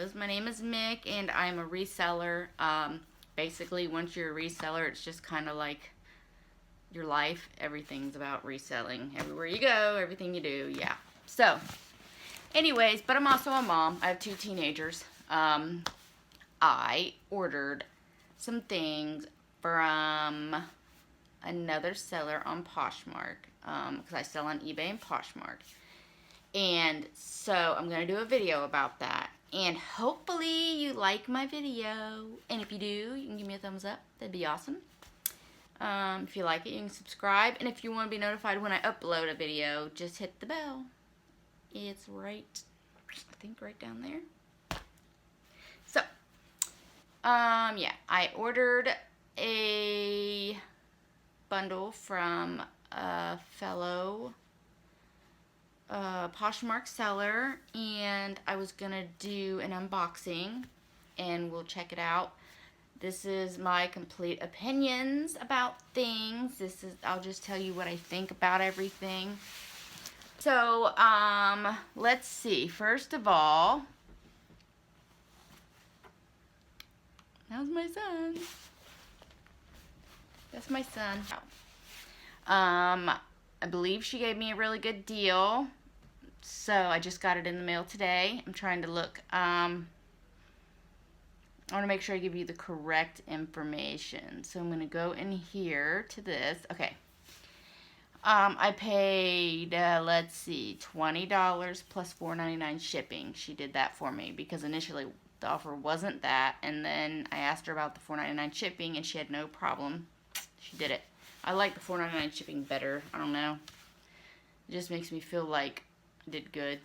knows, my name is Mick, and I'm a reseller. Basically, once you're a reseller, it's just kind of like your life. Everything's about reselling. Everywhere you go, everything you do, yeah. So, anyways, but I'm also a mom. I have 2 teenagers. I ordered some things from another seller on Poshmark, because I sell on eBay and Poshmark. And so I'm going to do a video about that. And hopefully you like my video. And if you do, you can give me a thumbs up. That'd be awesome. If you like it, you can subscribe. And if you want to be notified when I upload a video, just hit the bell. It's right, I think right down there. So, yeah, I ordered a bundle from a fellow Poshmark seller, and I was gonna do an unboxing, and we'll check it out. This is my complete opinions about things. I'll just tell you what I think about everything. So, let's see. First of all, how's my son? That's my son. I believe she gave me a really good deal. So I just got it in the mail today. I'm trying to look. I want to make sure I give you the correct information. So I'm going to go in here to this. Okay. I paid, let's see, $20 plus $4.99 shipping. She did that for me because initially the offer wasn't that. And then I asked her about the $4.99 shipping and she had no problem. She did it. I like the $4.99 shipping better. I don't know. It just makes me feel like I did good.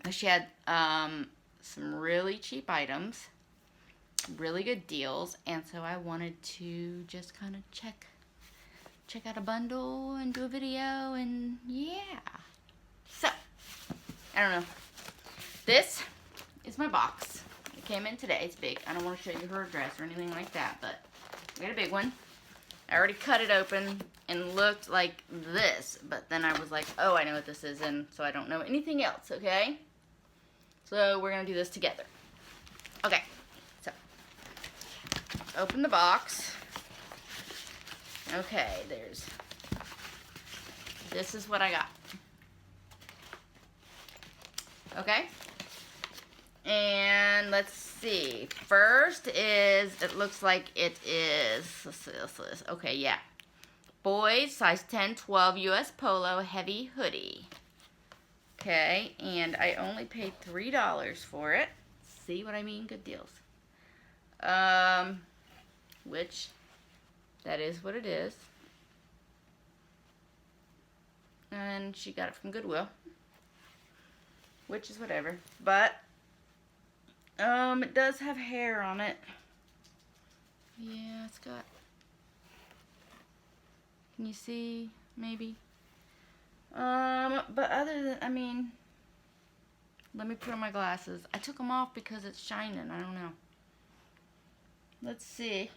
She had some really cheap items, really good deals, and so I wanted to just kind of check out a bundle and do a video, and yeah. So, I don't know. This is my box. It came in today. It's big. I don't want to show you her address or anything like that, but we got a big one. I already cut it open and looked like this, but then I was like, oh, I know what this is, and so I don't know anything else, okay? So we're going to do this together. Okay, so open the box. Okay, this is what I got. Okay? And let's see. First is, it looks like it is, let's see. Okay, yeah. Boys, size 10, 12, US Polo, heavy hoodie. Okay, and I only paid $3 for it. See what I mean? Good deals. Which, that is what it is. And she got it from Goodwill. Which is whatever. But, it does have hair on it. Yeah, it's got, can you see, maybe? But other than, I mean, let me put on my glasses. I took them off because it's shining. I don't know. Let's see.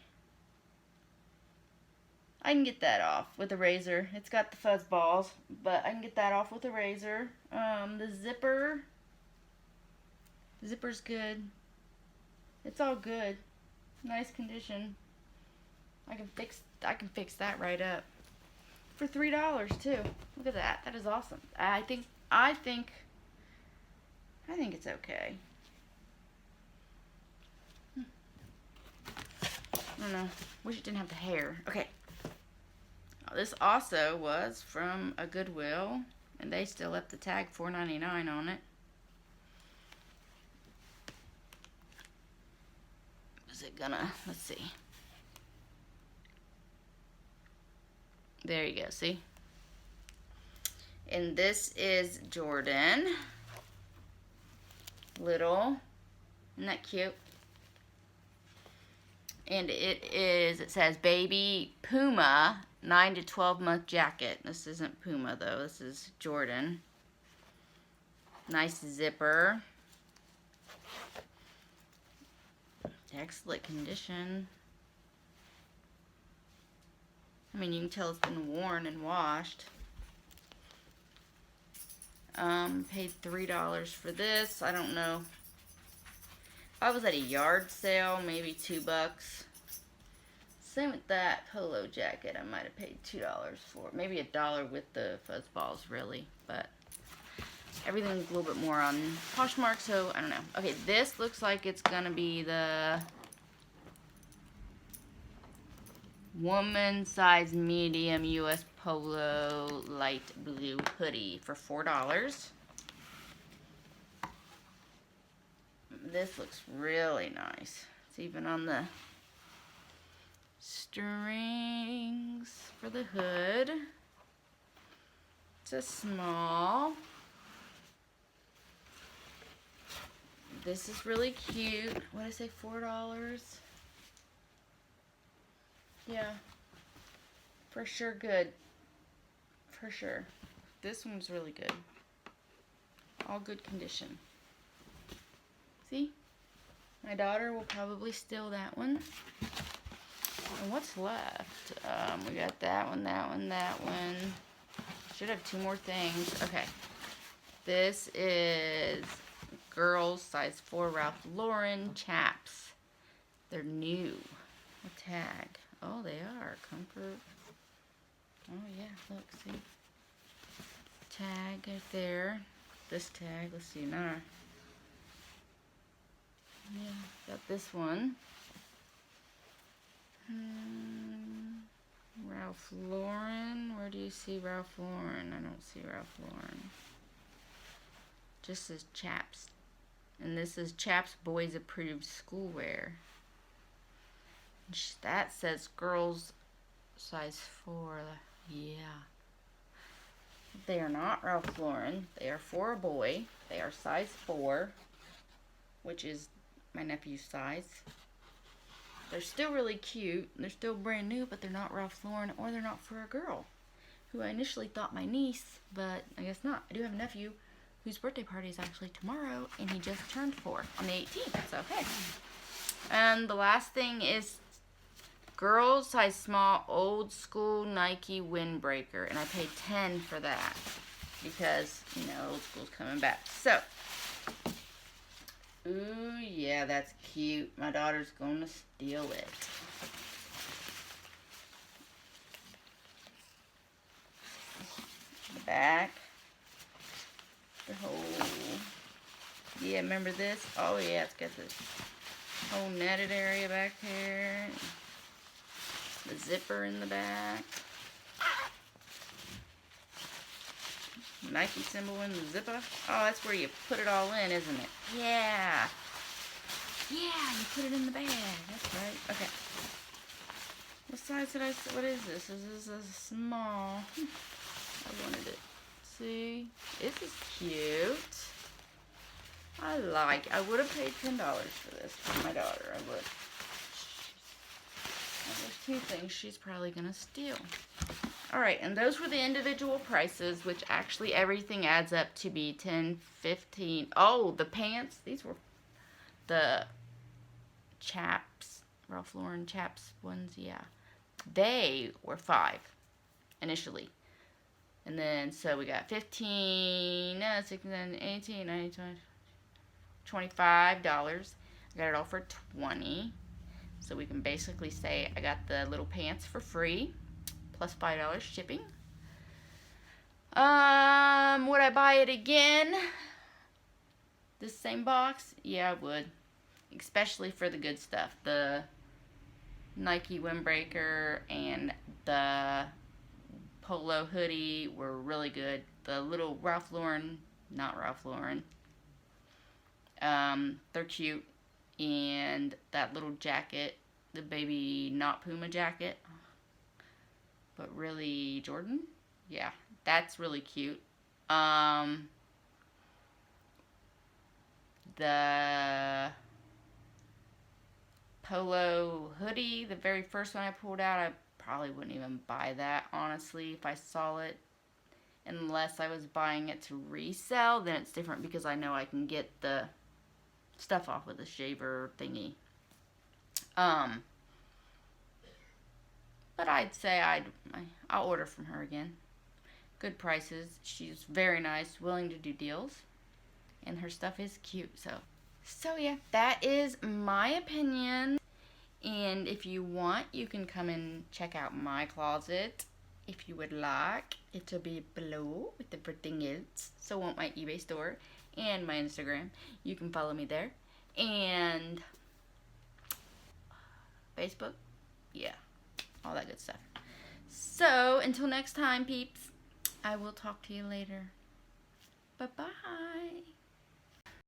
I can get that off with a razor. It's got the fuzz balls, but I can get that off with a razor. The zipper's good. It's all good. Nice condition. I can fix that right up. For $3 too. Look at that. That is awesome. I think it's okay. I don't know. Wish it didn't have the hair. Okay. This also was from a Goodwill, and they still left the tag $4.99 on it. Is it gonna, let's see. There you go, see? And this is Jordan. Little. Isn't that cute? And it says Baby Puma 9 to 12 month jacket. This isn't Puma though, this is Jordan. Nice zipper. Excellent condition. I mean, you can tell it's been worn and washed. Paid $3 for this. I don't know. I was at a yard sale, maybe $2. Same with that polo jacket. I might have paid $2 for it. Maybe $1 with the fuzz balls, really. But everything's a little bit more on Poshmark, so I don't know. Okay, this looks like it's going to be the woman size medium US Polo light blue hoodie for $4. This looks really nice. It's even on the strings for the hood. It's a small. This is really cute. What did I say, $4? Yeah, for sure good. For sure. This one's really good. All good condition. See? My daughter will probably steal that one. And what's left? We got that one, that one, that one. Should have 2 more things. Okay. This is girls size 4 Ralph Lauren chaps. They're new. A tag. Oh, they are. Comfort. Oh, yeah. Look, see? Tag right there. This tag. Let's see. Now. Yeah, got this one. Ralph Lauren. Where do you see Ralph Lauren? I don't see Ralph Lauren. Just says chaps. And this is chaps boys approved schoolwear. That says girls size 4. Yeah. They are not Ralph Lauren. They are for a boy. They are size 4, which is my nephew's size. They're still really cute. They're still brand new, but they're not Ralph Lauren, or they're not for a girl, who I initially thought my niece, but I guess not. I do have a nephew whose birthday party is actually tomorrow, and he just turned 4 on the 18th, so hey. And the last thing is girls size small old school Nike windbreaker, and I paid $10 for that because, you know, old school's coming back. So, ooh, yeah, that's cute. My daughter's going to steal it. The back. The whole... Yeah, remember this? Oh, yeah, it's got this whole netted area back here. The zipper in the back. Nike symbol in the zipper. Oh, that's where you put it all in, isn't it? Yeah. Yeah, you put it in the bag. That's right. Okay. What size did I say? What is this? This is a small. I wanted it. See? This is cute. I would have paid $10 for this for my daughter. I would. Well, there's 2 things she's probably going to steal. Alright, and those were the individual prices, which actually everything adds up to be $10, $15. Oh, the pants. These were the chaps, Ralph Lauren chaps ones, yeah. They were $5 initially. And then, so we got 15, 16, 18, 19, 20, $25. I got it all for $20. So we can basically say I got the little pants for free, plus $5 shipping. Would I buy it again? This same box? Yeah, I would. Especially for the good stuff. The Nike windbreaker and the polo hoodie were really good. The little Ralph Lauren, not Ralph Lauren. They're cute. And that little jacket, the baby not Puma jacket, but really Jordan. Yeah, that's really cute. The polo hoodie, the very first one I pulled out, I probably wouldn't even buy that, honestly, if I saw it. Unless I was buying it to resell, then it's different because I know I can get the stuff off with a shaver thingy. But I'd say I'll order from her again. Good prices. She's very nice, willing to do deals. And her stuff is cute, so So yeah, that is my opinion. And if you want, you can come and check out my closet if you would like. It'll be below with everything else. So on my eBay store and my Instagram. You can follow me there. And Facebook. Yeah, all that good stuff. So until next time, peeps, I will talk to you later. Bye-bye.